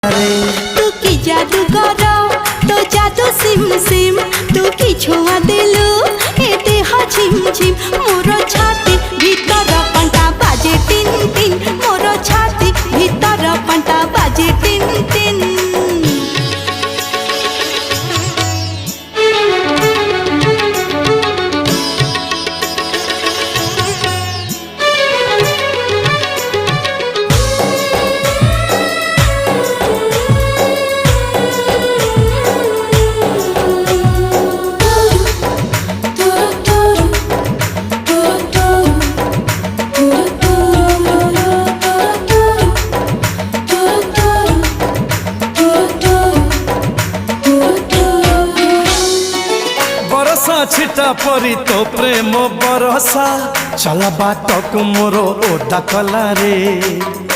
तू की जादू करो तो जादू सिम सिम तू की छुआ दिलु ए देह झिम झिम मोर छाती भीतर पंटा बाजे टिन टिन मोर छाती भीतर पंटा बाजे टिन टिन छिटा परी तो प्रेम बरसा चला बाटक मोर ओदा कला रे।